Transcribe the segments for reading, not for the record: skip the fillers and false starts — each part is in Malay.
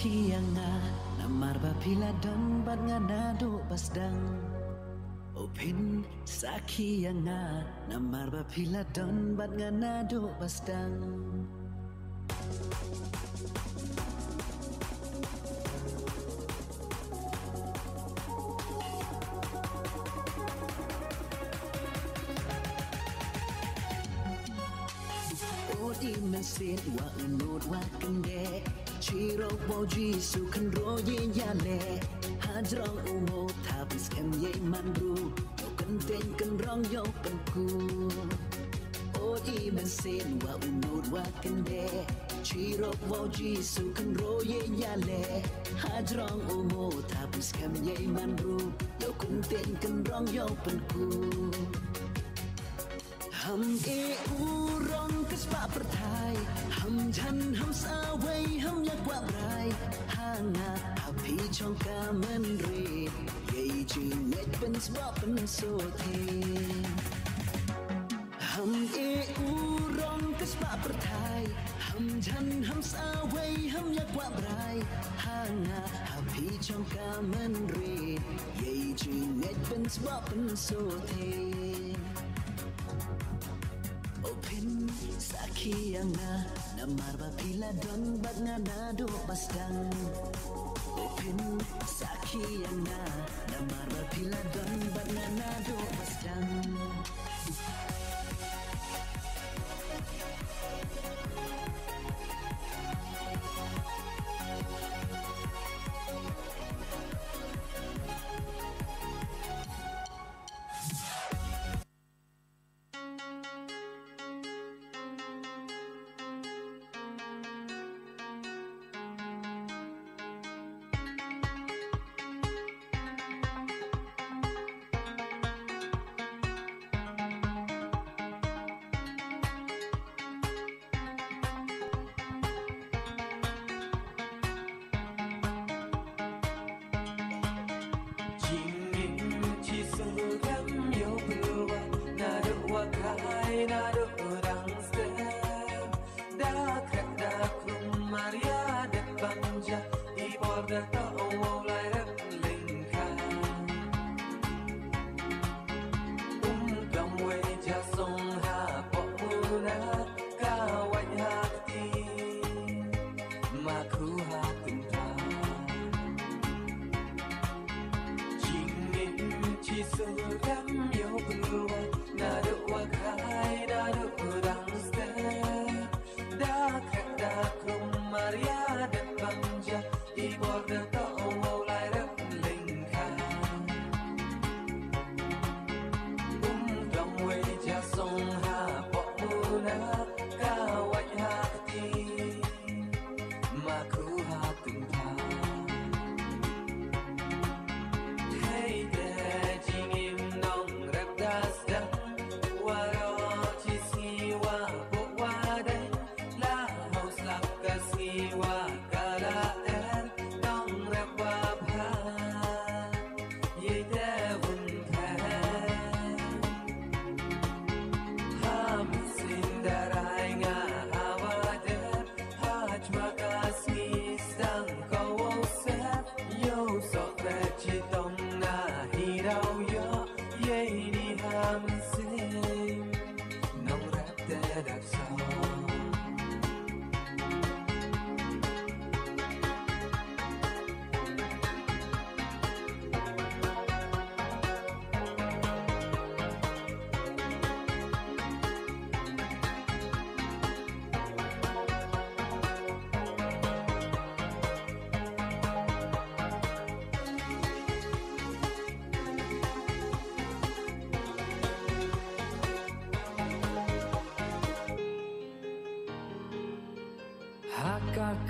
Sakianga namar bapila don bat nganado pasdang Opin sakianga namar bapila don bat nganado pasdang Odi mesin wa unut wa kende Chiro boji su kan roye yale Hadrong umo tabis kem ye manru Yo kan ten kan rong yo kan ku Odi mesin wa unut wa kende Chiro boji su kan roye yale Hadrong umo tabis kem ye manru Yo kan ten kan rong yo kan ku Hum urong kespa pertai Hum jan hum sawai hum yak wa brai Hanga api chong ka menre Ye chi net pen spa pen so the Hum urong kespa pertai Hum jan hum sawai hum yak wa brai Hanga api chong ka menre Ye chi net pen spa pen so the Opin sakianga namar bapila don bat nganado pasdang Opin sakianga namar bapila don bat nganado pasdang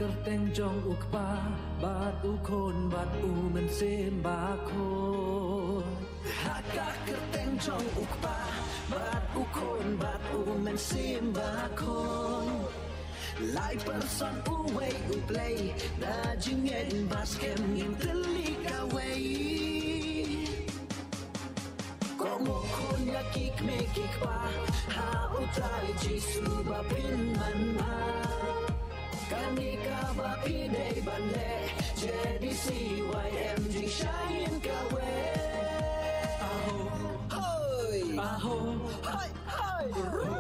Kerteng jong ukpa bat ukon bat men sem bakon Haka kerteng jong ukpa bat ukon bat men sem bakon Lai person uway uplay da jingen baskem ngin telika way Komo kon yakik mekik pa ha utay jisu ba pin man ma Kanika ba Day Bande JDC YMG Shine Kawe Aho Hoi Aho Hoi Hoi